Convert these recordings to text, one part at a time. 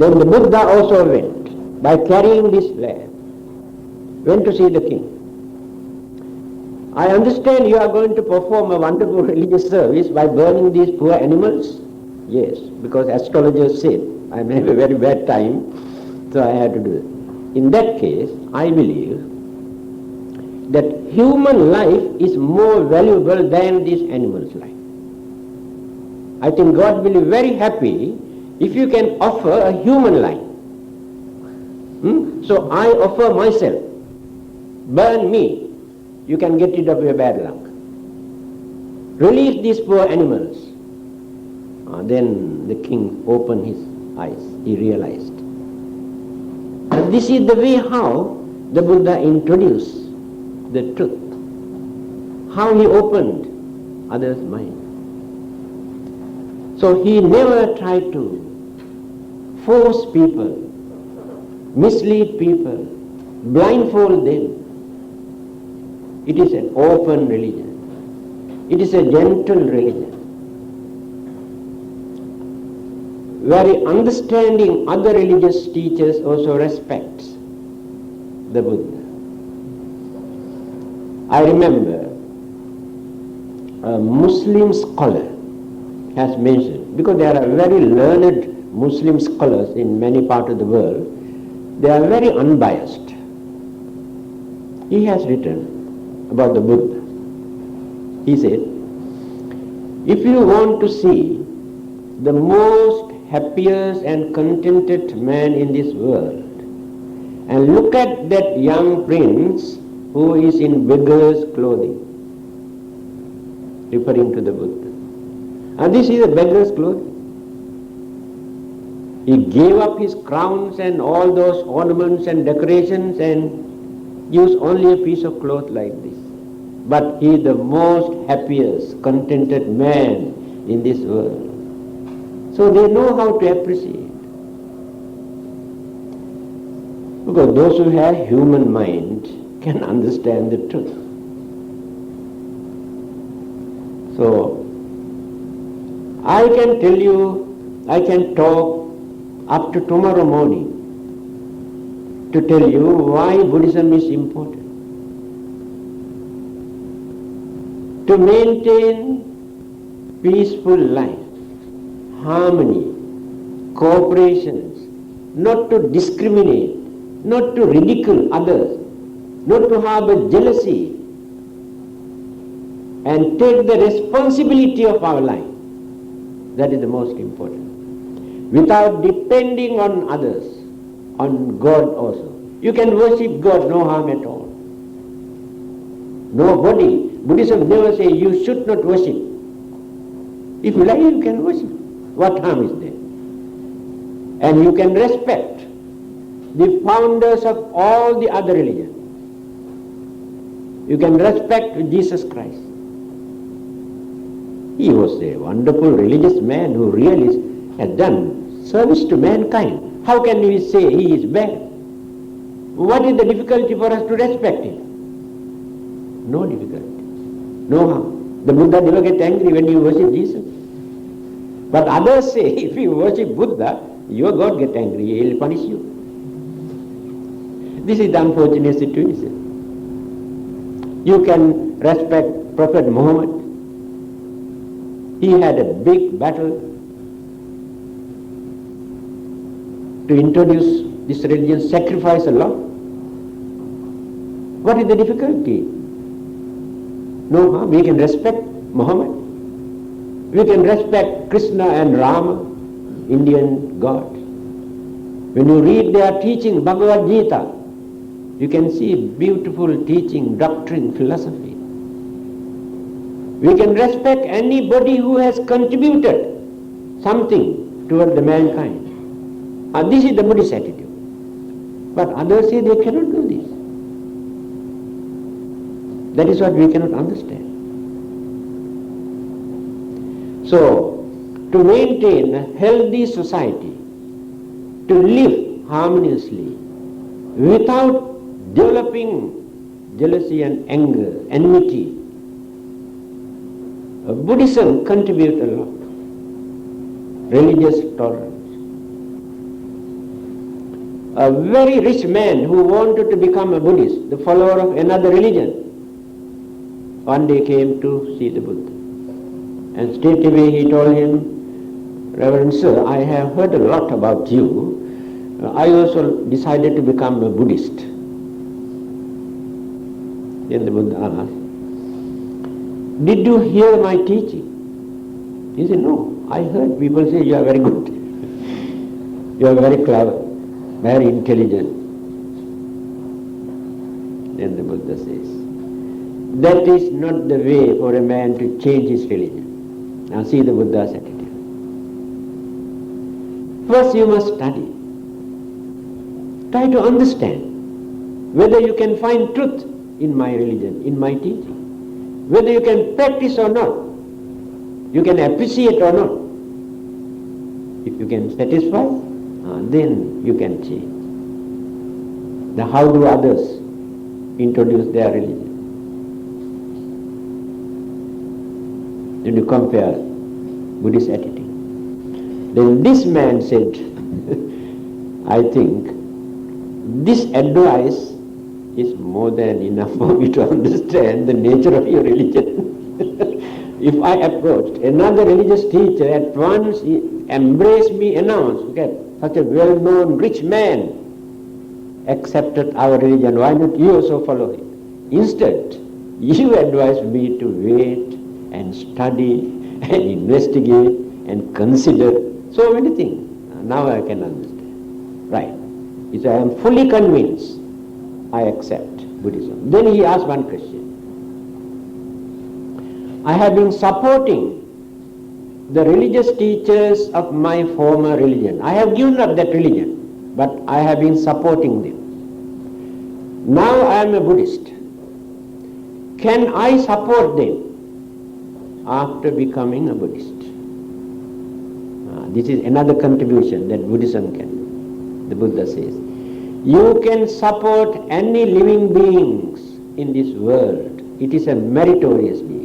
Then the Buddha also went, by carrying this lamp, went to see the king. I understand you are going to perform a wonderful religious service by burning these poor animals. Yes, because astrologers said I may have a very bad time, so I had to do it. In that case, I believe that human life is more valuable than this animal's life. I think God will be very happy if you can offer a human life. So I offer myself. Burn me. You can get rid of your bad luck. Release these poor animals. Then the king opened his eyes. He realized. And this is the way how the Buddha introduced the truth. How he opened others' mind. So he never tried to force people, mislead people, blindfold them. It is an open religion. It is a gentle religion. Very understanding other religious teachers also respects the Buddha. I remember a Muslim scholar has mentioned, because there are very learned Muslim scholars in many parts of the world, they are very unbiased. He has written about the Buddha. He said, if you want to see the most happiest and contented man in this world, and look at that young prince who is in beggar's clothing, referring to the Buddha. And this is a beggar's clothing. He gave up his crowns and all those ornaments and decorations and used only a piece of cloth like this. But he is the most happiest, contented man in this world. So they know how to appreciate. Because those who have human mind can understand the truth. So I can tell you, I can talk up to tomorrow morning to tell you why Buddhism is important. To maintain peaceful life, harmony, cooperation, not to discriminate, not to ridicule others, not to harbor jealousy, and take the responsibility of our life. That is the most important. Without depending on others, on God also. You can worship God, no harm at all. Nobody, Buddhism never says you should not worship. If you like, you can worship. What harm is there? And you can respect the founders of all the other religions. You can respect Jesus Christ. He was a wonderful religious man who really has done service to mankind. How can we say he is bad? What is the difficulty for us to respect him? No difficulty. No harm. The Buddha never gets angry when you worship Jesus. But others say, if you worship Buddha, your God gets angry, he will punish you. This is the unfortunate situation. You can respect Prophet Muhammad. He had a big battle to introduce this religion, sacrifice a lot. What is the difficulty? No harm. We can respect Muhammad. We can respect Krishna and Rama, Indian God. When you read their teaching, Bhagavad Gita, you can see beautiful teaching, doctrine, philosophy. We can respect anybody who has contributed something toward the mankind. And this is the Buddhist attitude. But others say they cannot do this. That is what we cannot understand. So, to maintain a healthy society, to live harmoniously, without developing jealousy and anger, enmity, Buddhism contributes a lot. Religious tolerance. a very rich man who wanted to become a Buddhist, the follower of another religion, one day came to see the Buddha. And straight away he told him, Reverend Sir, I have heard a lot about you. I also decided to become a Buddhist. Then the Buddha asked, did you hear my teaching? He said, no, I heard people say you are very good. You are very clever, very intelligent. Then the Buddha says, that is not the way for a man to change his religion. Now see the Buddha's attitude. First you must study. Try to understand whether you can find truth in my religion, in my teaching. Whether you can practice or not. You can appreciate or not. If you can satisfy, then you can change. Now how do others introduce their religion? Then you compare Buddhist attitude. Then this man said, I think this advice is more than enough for me to understand the nature of your religion. If I approached another religious teacher, at once he embraced me, announced, okay, such a well-known rich man accepted our religion, why not you also follow it? Instead, you advised me to wait and study and investigate and consider so many things. Now I can understand. Right. He said, I am fully convinced I accept Buddhism. Then he asked one question. I have been supporting the religious teachers of my former religion. I have given up that religion, but I have been supporting them. Now I am a Buddhist. Can I support them after becoming a Buddhist? This is another contribution that Buddhism can do. The Buddha says, you can support any living beings in this world. It is a meritorious deed.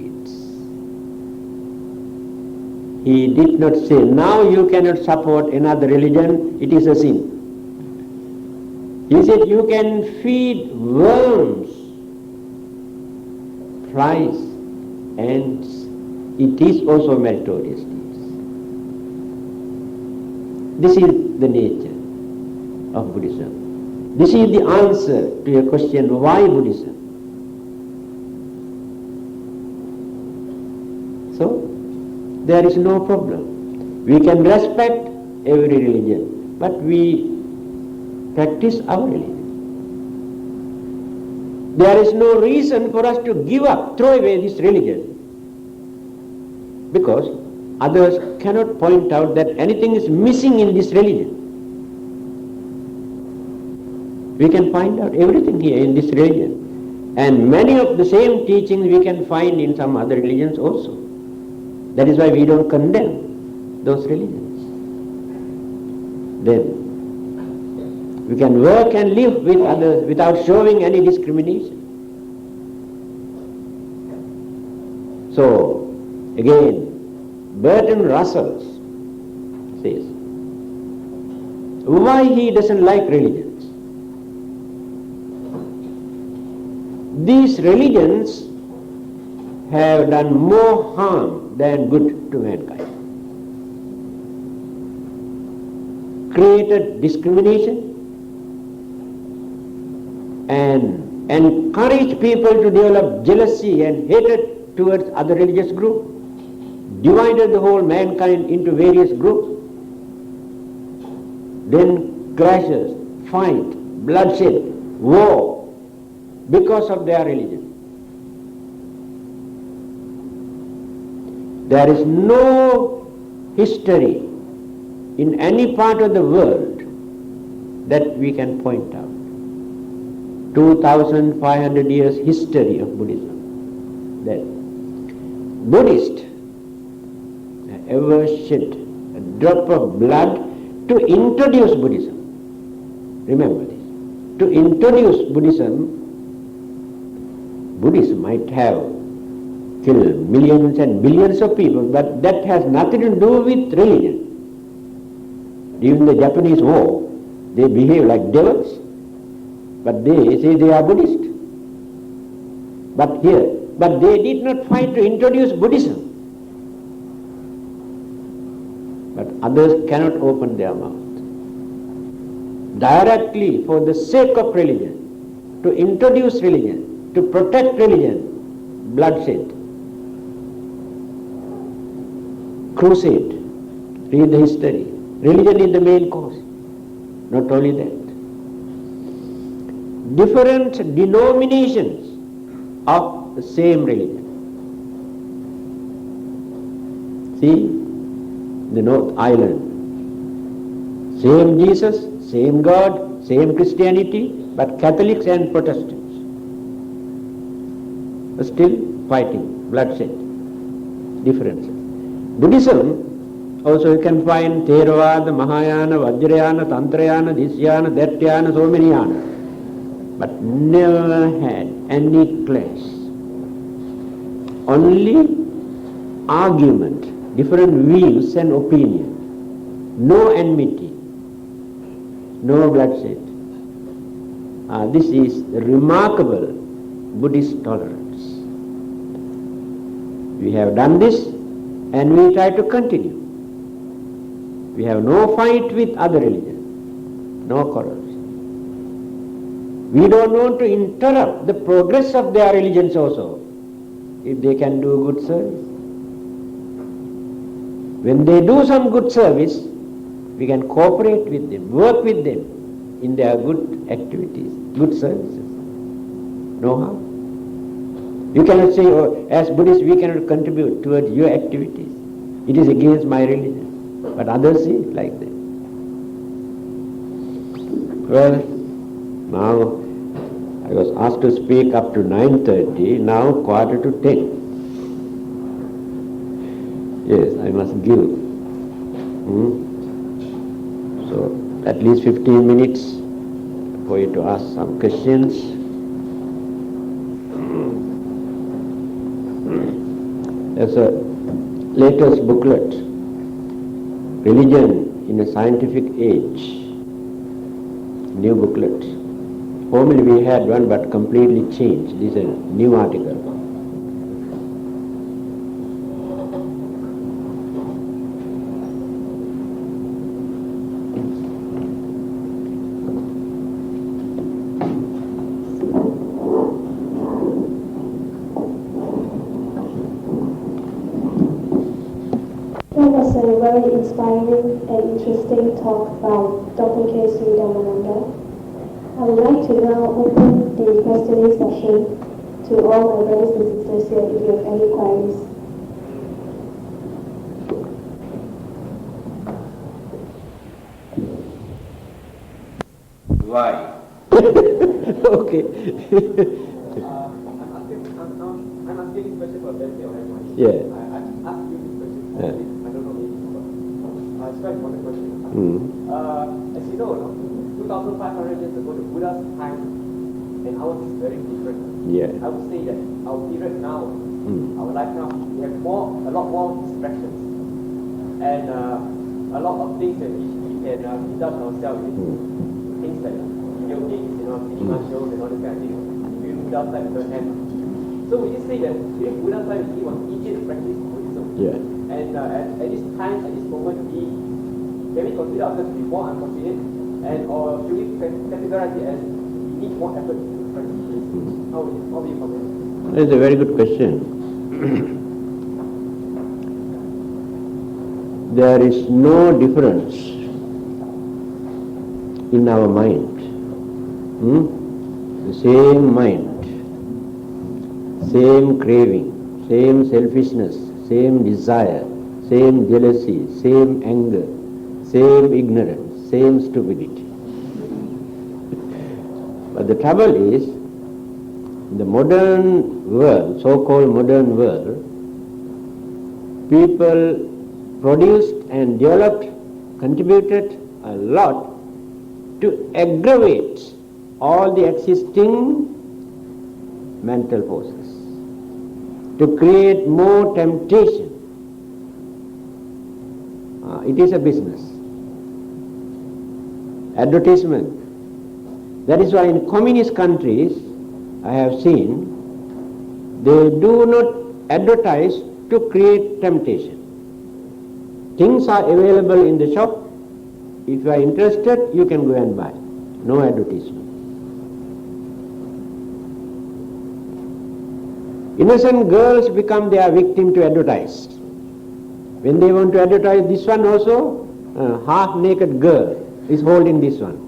He did not say, now you cannot support another religion, it is a sin. He said, you can feed worms, flies, ants. It is also meritorious deeds. This is the nature of Buddhism. This is the answer to your question, why Buddhism? So, there is no problem. We can respect every religion, but we practice our religion. There is no reason for us to give up, throw away this religion, because others cannot point out that anything is missing in this religion. We can find out everything here in this religion. And many of the same teachings we can find in some other religions also. That is why we don't condemn those religions. Then we can work and live with others without showing any discrimination. So, again, Bertrand Russell says, why he doesn't like religions? These religions have done more harm than good to mankind. Created discrimination and encouraged people to develop jealousy and hatred towards other religious groups, divided the whole mankind into various groups, then clashes, fight, bloodshed, war, because of their religion. There is no history in any part of the world that we can point out. 2,500 years history of Buddhism. That Buddhists have ever shed a drop of blood to introduce Buddhism. Remember this. To introduce Buddhism, Buddhists might have killed millions and billions of people, but that has nothing to do with religion. During the Japanese War, They behave like devils, but they say they are Buddhist. But they did not fight to introduce Buddhism. But others cannot open their mouth. Directly for the sake of religion, to introduce religion, to protect religion, bloodshed, crusade, read the history. Religion is the main cause. Not only that. Different denominations of the same religion. See, the North Island, same Jesus, same God, same Christianity, but Catholics and Protestants are still fighting, bloodshed, differences. Buddhism, also you can find Theravada, Mahayana, Vajrayana, Tantrayana, this Yana, that Yana, so many Yana, but never had any clash. Only argument, different views and opinions, no enmity, no bloodshed. This is remarkable Buddhist tolerance. We have done this and we try to continue. We have no fight with other religions, no quarrels. We don't want to interrupt the progress of their religions also, if they can do good service. When they do some good service, we can cooperate with them, work with them in their good activities, good services. No harm. You cannot say, oh, as Buddhists we cannot contribute towards your activities. It is against my religion. But others see it like that. Well, now I was asked to speak up to 9:30, now 9:45. Yes, I must give. So at least 15 minutes for you to ask some questions. There's a latest booklet, Religion in a Scientific Age, new booklet. Formerly we had one but completely changed. This is a new article. That was a very inspiring and interesting talk by Dr. K. Sri Dhammananda. I would like to now open the questioning session to all my brothers and sisters here if you have any queries. Why? Okay. I'm asking this question for benefit of everyone. Yeah. I asked you this question. Yeah. I don't know if it's quite important question. As you know, 2,500 years ago, the Buddha's time and ours is very different. Yeah. I would say that our period now, our life now, we have a lot more distractions and a lot of things that we can indulge ourselves in. Things like video games, cinema shows and all this kind of thing. During Buddha's time, we don't have. So we just say that during Buddha's time, it was easier to practice Buddhism. Yeah. And at this time, at this moment, can we consider ourselves to be more unfortunate? And or should we categorize it as we need more effort to practice Buddhism? How do you comment? That's a very good question. There is no difference in our mind. The same mind, same craving, same selfishness, same desire, same jealousy, same anger, same ignorance, same stupidity. But the trouble is, in the modern world, so-called modern world, people produced and developed, contributed a lot to aggravate all the existing mental forces, to create more temptation. It is a business. advertisement. That is why in communist countries, I have seen, they do not advertise to create temptation. Things are available in the shop. If you are interested, you can go and buy. No advertisement. Innocent girls become their victim to advertise. When they want to advertise this one also, a half-naked girl is holding this one.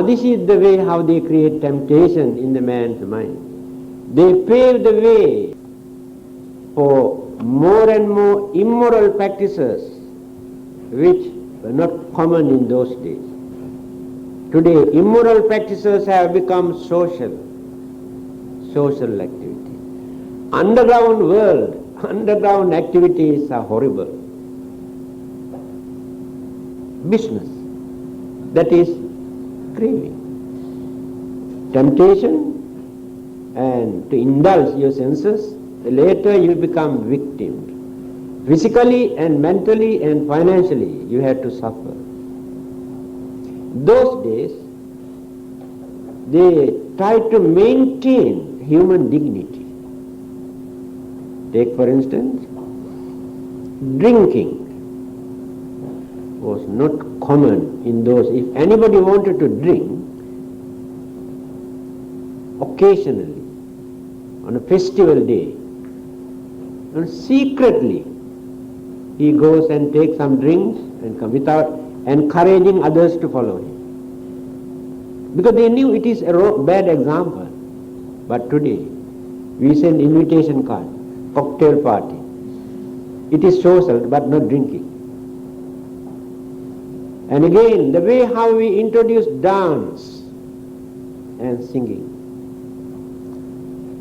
This is the way how they create temptation in the man's mind. They pave the way for more and more immoral practices which were not common in those days. Today, immoral practices have become social activity. Underground world, underground activities are horrible. Business, that is craving. Temptation and to indulge your senses, later you become victim. Physically and mentally and financially you have to suffer. Those days, they tried to maintain human dignity. Take for instance, drinking was not common in those. If anybody wanted to drink, occasionally, on a festival day, and secretly, he goes and takes some drinks and come without encouraging others to follow him. Because they knew it is a bad example. But today, we send invitation card, cocktail party. It is social but not drinking. And again, the way how we introduce dance and singing,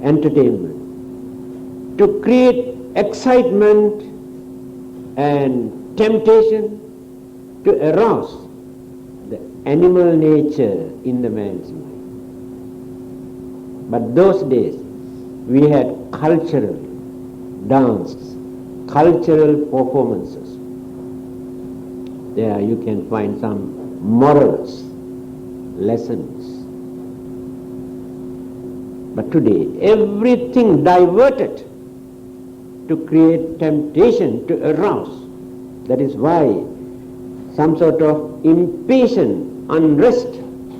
entertainment, to create excitement and temptation to arouse the animal nature in the man's mind. But those days we had cultural dance, cultural performances. There you can find some morals, lessons. But today everything diverted to create temptation, to arouse. That is why some sort of impatient unrest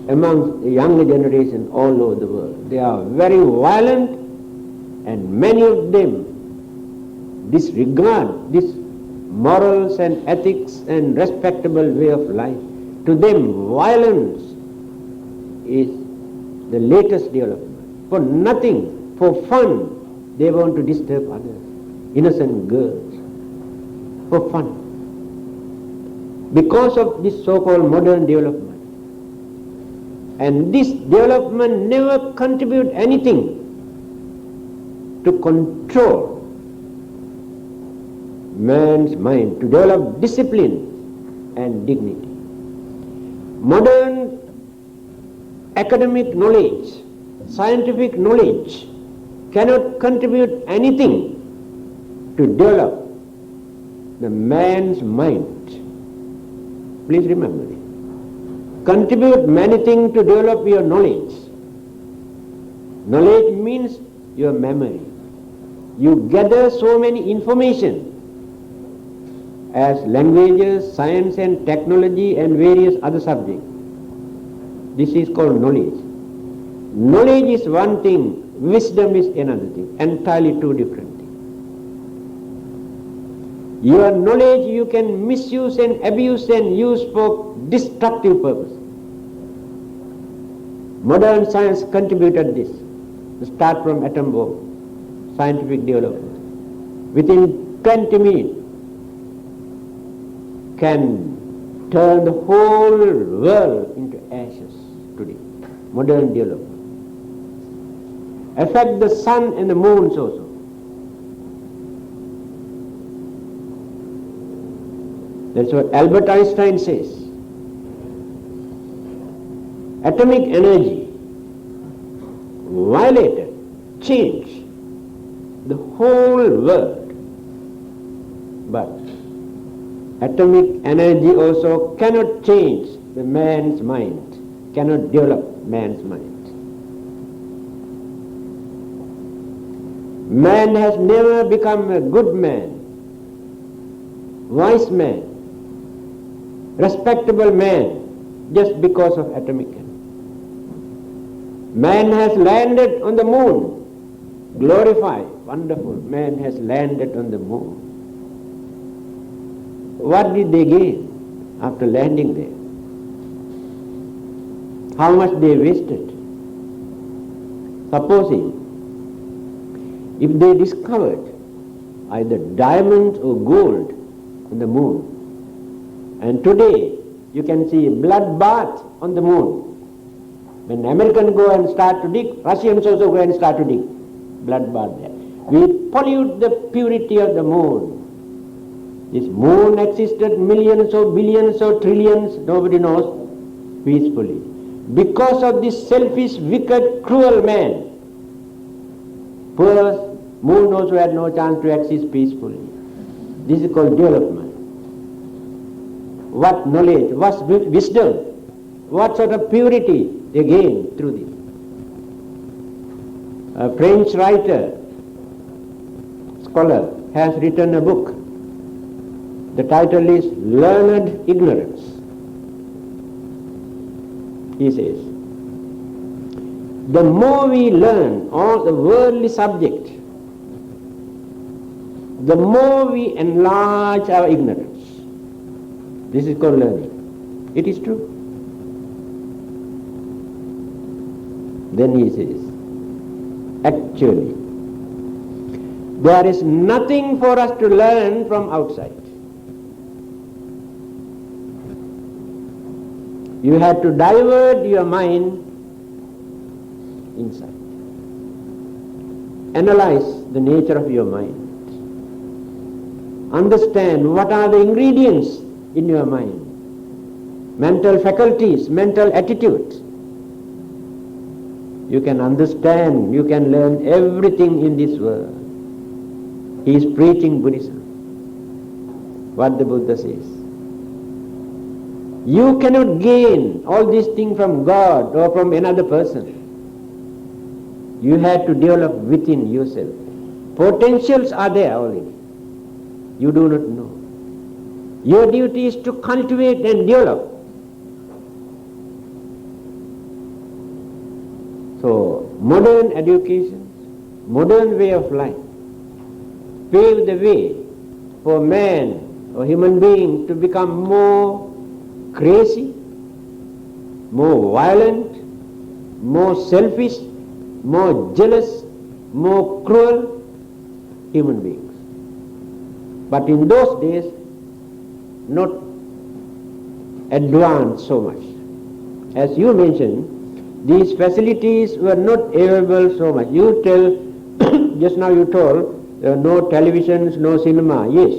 among the younger generation all over the world. They are very violent, and many of them disregard this morals and ethics and respectable way of life. To them, violence is the latest development. For nothing, for fun, they want to disturb others. Innocent girls, for fun. Because of this so-called modern development. And this development never contribute anything to control man's mind, to develop discipline and dignity. Modern academic knowledge, scientific knowledge cannot contribute anything to develop the man's mind. Please remember it. Contribute many things to develop your knowledge. Knowledge means your memory. You gather so many information as languages, science and technology and various other subjects. This is called knowledge. Knowledge is one thing, wisdom is another thing, entirely two different things. Your knowledge you can misuse and abuse and use for destructive purpose. Modern science contributed this. Start from atom bomb, scientific development. Within 20 minutes can turn the whole world into ashes today. Modern development. Affect the sun and the moons also. That's what Albert Einstein says. Atomic energy violated, changed the whole world. But atomic energy also cannot change the man's mind, cannot develop man's mind. Man has never become a good man, wise man, respectable man, just because of atomic energy. Man has landed on the moon, glorified, wonderful. Man has landed on the moon. What did they gain after landing there? How much they wasted? Supposing if they discovered either diamonds or gold on the moon, and today you can see a bloodbath on the moon. When Americans go and start to dig, Russians also go and start to dig. Bloodbath there. We pollute the purity of the moon. This moon existed millions or billions or trillions, nobody knows, peacefully. Because of this selfish, wicked, cruel man, poor moon also had no chance to exist peacefully. This is called development. What knowledge, what wisdom, what sort of purity they gain through this. A French writer, scholar, has written a book. The title is Learned Ignorance. He says, the more we learn all the worldly subject, the more we enlarge our ignorance. This is called learning. It is true. Then he says, actually, there is nothing for us to learn from outside. You have to divert your mind inside. Analyze the nature of your mind. Understand what are the ingredients in your mind. Mental faculties, mental attitudes. You can understand, you can learn everything in this world. He is preaching Buddhism. What the Buddha says. You cannot gain all these things from God or from another person. You have to develop within yourself. Potentials are there already. You do not know. Your duty is to cultivate and develop. So, modern education, modern way of life, pave the way for man or human being to become more crazy, more violent, more selfish, more jealous, more cruel human beings. But in those days, not advanced so much. As you mentioned, these facilities were not available so much. You tell, just now you told, there are no televisions, no cinema. Yes,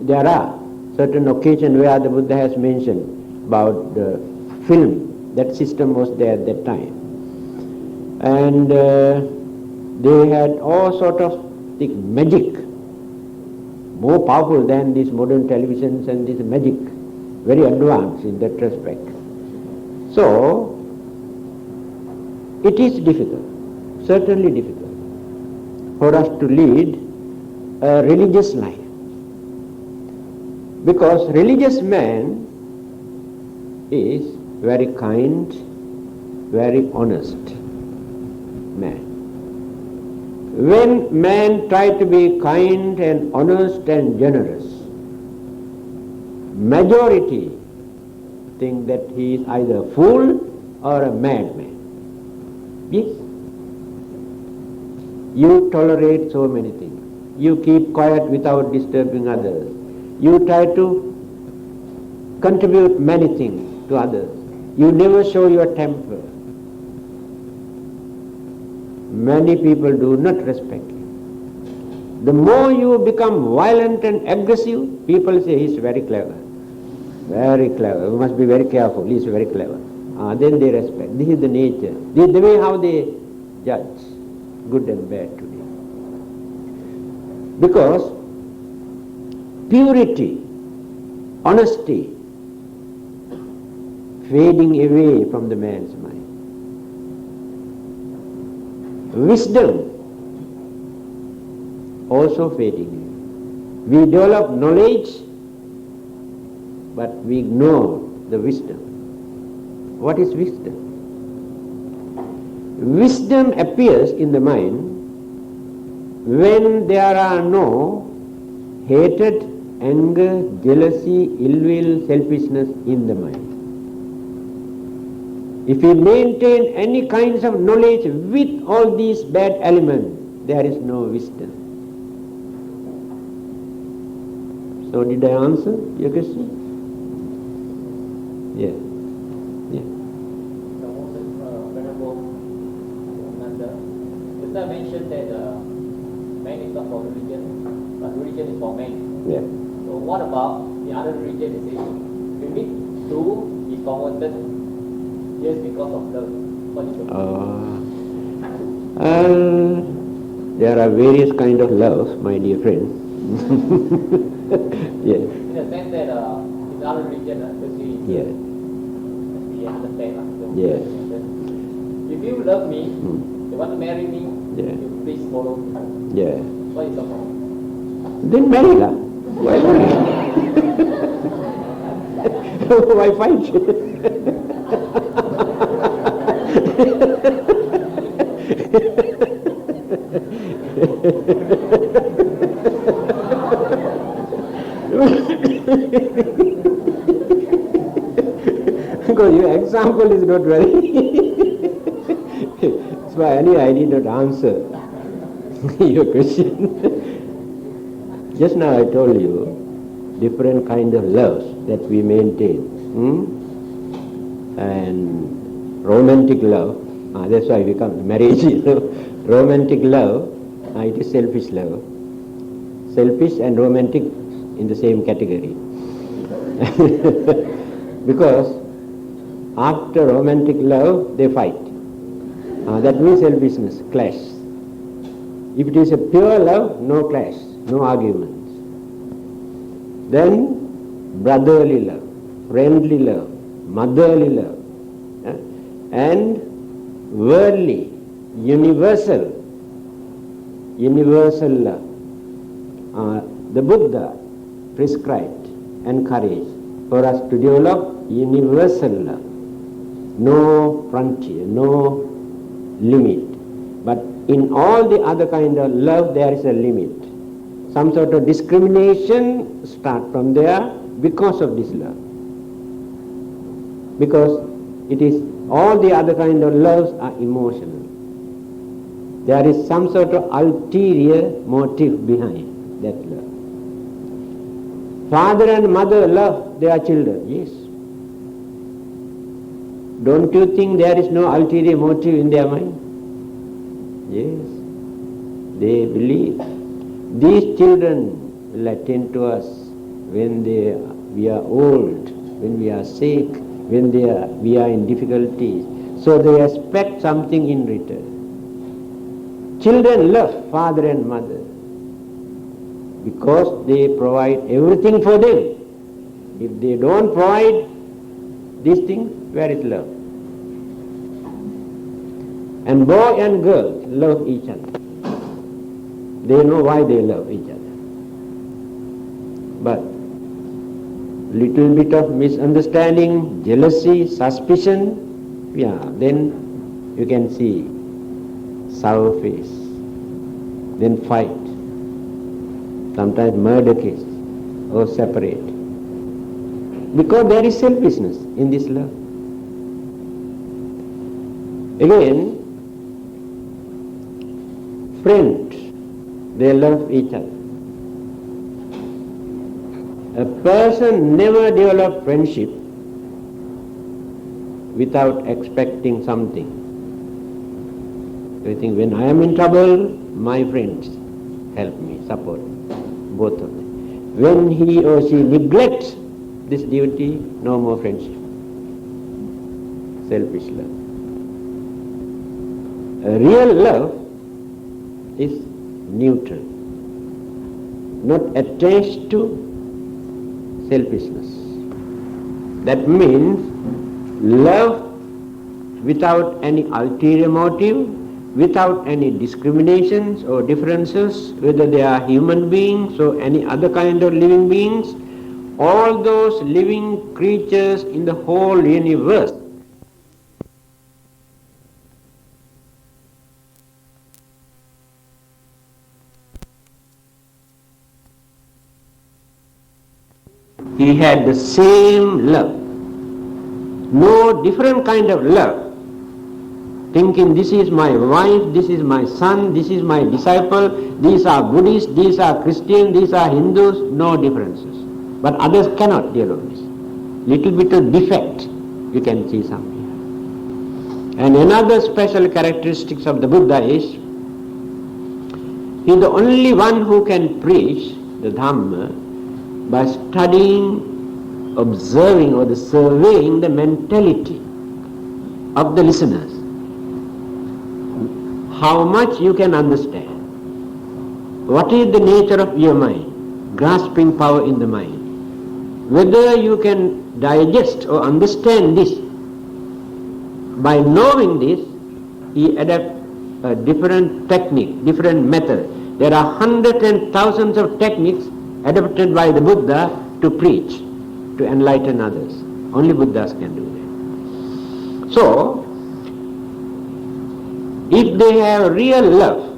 there are certain occasions where the Buddha has mentioned about the film. That system was there at that time. And they had all sort of magic, more powerful than these modern televisions and this magic, very advanced in that respect. So, it is difficult, certainly difficult, for us to lead a religious life. Because religious man is very kind, very honest man. When man tries to be kind and honest and generous, majority think that he is either a fool or a madman. Yes. You tolerate so many things. You keep quiet without disturbing others. You try to contribute many things to others. You never show your temper. Many people do not respect you. The more you become violent and aggressive, people say he is very clever. Very clever. You must be very careful. He is very clever. Then they respect. This is the nature. This is the way how they judge good and bad today. Because purity, honesty, fading away from the man's mind. Wisdom also fading away. We develop knowledge, but we ignore the wisdom. What is wisdom? Wisdom appears in the mind when there are no hatred, anger, jealousy, ill will, selfishness in the mind. If we maintain any kinds of knowledge with all these bad elements, there is no wisdom. So did I answer your question? Yeah. Yeah. Venerable Dhammananda, just I mentioned that man is not for religion, but religion is for man. Yeah. So what about the other religion? Is you need to be converted just because of love. What is your there are various kind of love, my dear friend. Yes. In the sense that in other religion, Yeah. we understand. Yes. If you love me, you want to marry me, Yeah. you please follow me. Yeah. What is the problem? Then marry lah. Why why fight? Because your example is not very that's why anyway I did not answer your question. Just now I told you different kind of loves that we maintain. And romantic love, that's why we come marriage, romantic love, it is selfish love. Selfish and romantic in the same category. Because after romantic love, they fight. That means selfishness, clash. If it is a pure love, no clash, no arguments. Then brotherly love, friendly love, motherly love, and worldly, universal love. The Buddha prescribed, encouraged for us to develop universal love. No frontier, no limit. But in all the other kind of love, there is a limit. Some sort of discrimination start from there because of this love. Because it is all the other kind of loves are emotional. There is some sort of ulterior motive behind that love. Father and mother love their children, yes. Don't you think there is no ulterior motive in their mind? Yes. They believe these children will attend to us when we are old, when we are sick, when we are in difficulties. So they expect something in return. Children love father and mother because they provide everything for them. If they don't provide these things, where is love? And boy and girl love each other. They know why they love each other. But little bit of misunderstanding, jealousy, suspicion, then you can see sour face, then fight, sometimes murder case, or separate. Because there is selfishness in this love. Again, friends, they love each other. A person never develops friendship without expecting something. I think when I am in trouble, my friends help me, support me, both of them. When he or she neglects this duty, no more friendship. Selfish love. A real love is neutral, not attached to selfishness. That means love without any ulterior motive, without any discriminations or differences, whether they are human beings or any other kind of living beings, all those living creatures in the whole universe. He had the same love, no different kind of love, thinking this is my wife, this is my son, this is my disciple, these are Buddhists, these are Christians, these are Hindus, no differences. But others cannot deal with this. Little bit of defect you can see somewhere. And another special characteristics of the Buddha is, he is the only one who can preach the Dhamma by studying, observing or surveying the mentality of the listeners. How much you can understand. What is the nature of your mind? Grasping power in the mind. Whether you can digest or understand this. By knowing this, he adapts a different technique, different method. There are hundreds and thousands of techniques adapted by the Buddha to preach, to enlighten others. Only Buddhas can do that. So, if they have real love,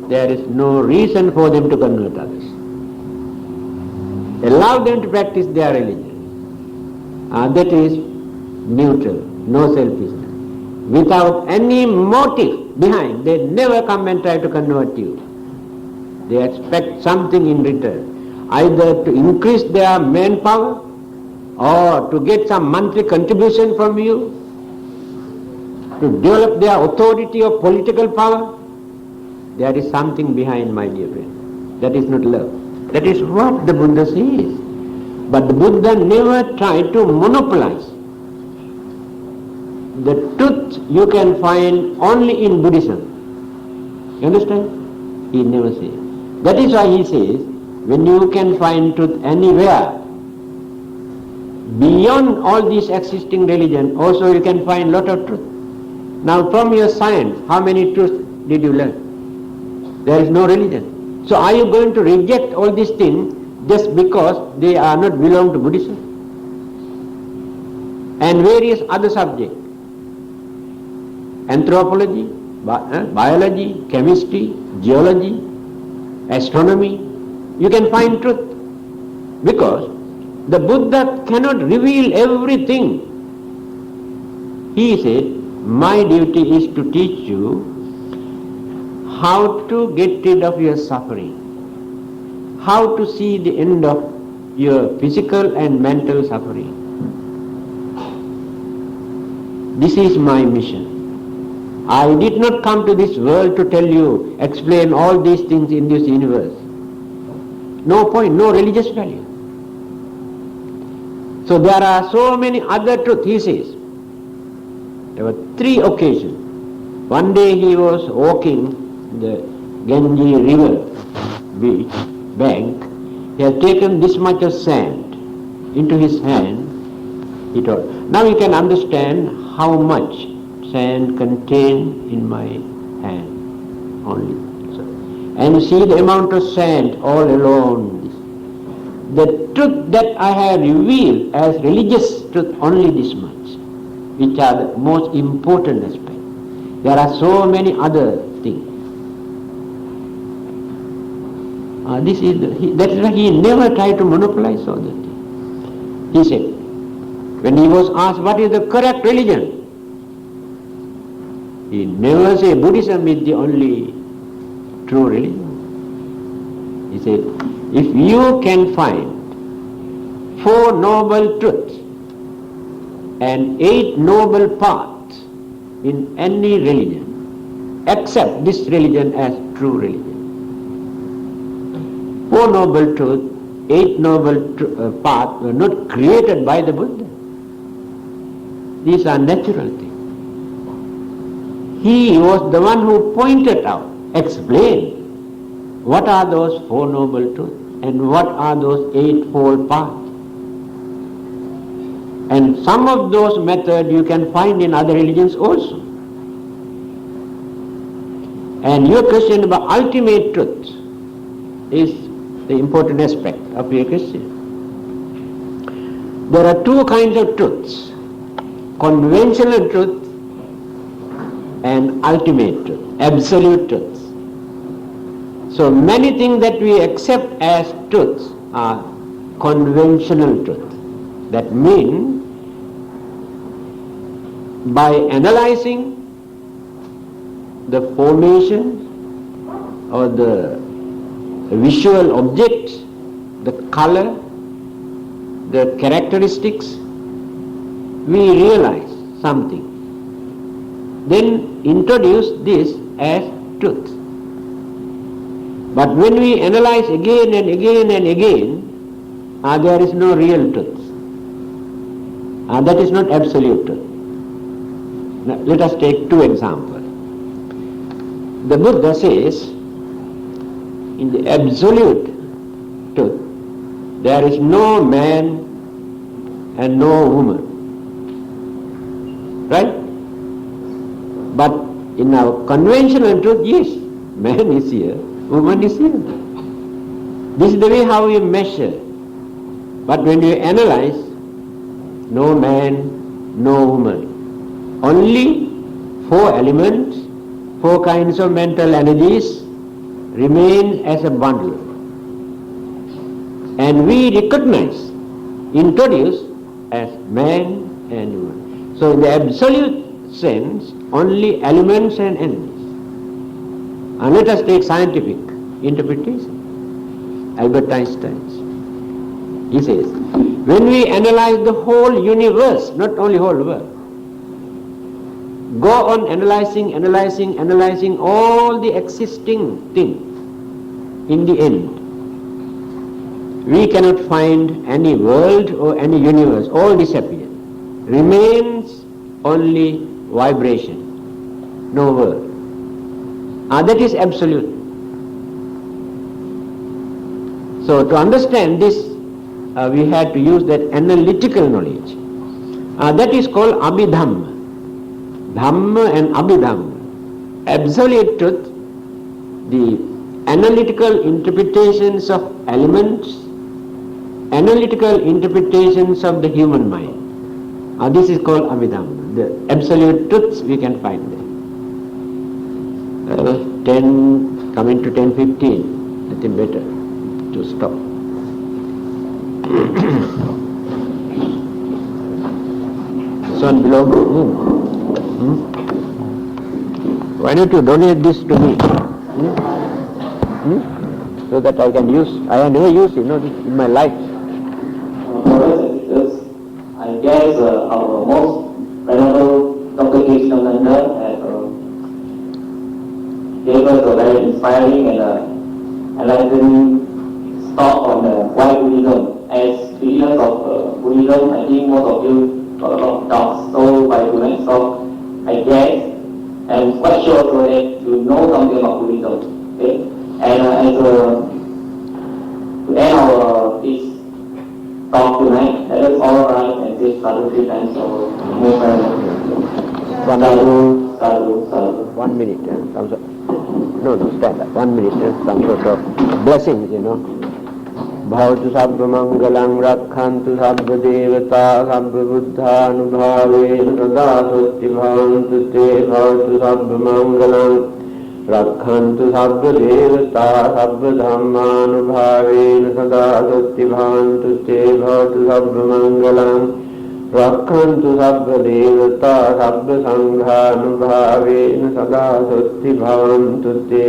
there is no reason for them to convert others. Allow them to practice their religion. That is neutral, no selfishness. Without any motive behind, they never come and try to convert you. They expect something in return, either to increase their manpower or to get some monthly contribution from you, to develop their authority or political power. There is something behind, my dear friend. That is not love. That is what the Buddha says. But the Buddha never tried to monopolize. The truth you can find only in Buddhism. You understand? He never says. That is why he says, when you can find truth anywhere, beyond all these existing religion, also you can find lot of truth. Now from your science, how many truths did you learn? There is no religion. So are you going to reject all these things just because they are not belong to Buddhism? And various other subjects. Anthropology, biology, chemistry, geology, astronomy, you can find truth. Because the Buddha cannot reveal everything. He said, my duty is to teach you how to get rid of your suffering, how to see the end of your physical and mental suffering. This is my mission. I did not come to this world to tell you, explain all these things in this universe. No point, no religious value. So there are so many other truths, he says. There were 3 occasions. One day he was walking the Ganges river beach bank. He had taken this much of sand into his hand. He told, now you can understand how much sand contained in my hand only. So, and see the amount of sand all alone. The truth that I have revealed as religious truth only this much, which are the most important aspects. There are so many other things. That is why he never tried to monopolize all the things. He said, when he was asked what is the correct religion, he never said Buddhism is the only true religion. He said, if you can find 4 noble truths and 8 noble paths in any religion, accept this religion as true religion. 4 noble truths, 8 noble paths were not created by the Buddha. These are natural things. He was the one who pointed out, explained what are those 4 noble truths and what are those 8 fold paths. And some of those methods you can find in other religions also. And your question about ultimate truth is the important aspect of your question. There are two kinds of truths: conventional truth and ultimate truth, absolute truth. So many things that we accept as truths are conventional truth. That means by analyzing the formation or the visual objects, the color, the characteristics, we realize something. Then introduce this as truth. But when we analyze again and again and again, there is no real truth. That is not absolute truth. Now, let us take two examples. The Buddha says, in the absolute truth, there is no man and no woman. Right? But in our conventional truth, yes, man is here, woman is here. This is the way how we measure. But when you analyze, no man, no woman. Only four elements, four kinds of mental energies remain as a bundle. And we recognize, introduce as man and woman. So in the absolute sense, only elements and energies. And let us take scientific interpretation. Albert Einstein's. He says, when we analyze the whole universe, not only whole world, go on analyzing all the existing things, in the end, we cannot find any world or any universe, all disappear. Remains only vibration, no world. That is absolute. So to understand this, we had to use that analytical knowledge. That is called Abhidhamma. Dhamma and Abhidhamma. Absolute truth, the analytical interpretations of elements, analytical interpretations of the human mind. This is called Abhidhamma. The absolute truths we can find there. 10, coming to 10:15, I think better to stop. Son below. Why don't you donate this to me? So that I can use. I have never used it, in my life. Brothers and sisters, I guess our most venerable Dr. Dhammananda has gave us a very inspiring and enlightening talk on why Buddhism. As students of Buddhism, I think most of you got a lot of doubts. So by tonight's talk, I guess, I'm quite sure so that you know something about Buddhism. Okay? And to end our this talk tonight, let us all rise and say sadhu 3 times or more sadhu. Sadhu. 1 minute. No, stand up. 1 minute. Some sort of blessings, Bhavatu sabba mangalam rakhantu sabba devata sabba buddhanubhavena sadasutti bhavantu te bhavatu sabba mangalam rakhantu sabba devata sabba dhammanubhavena sadasutti bhavantu te bhavatu sabba mangalam rakhantu sabba devata sabba sanghanubhavena sadasutti bhavantu te.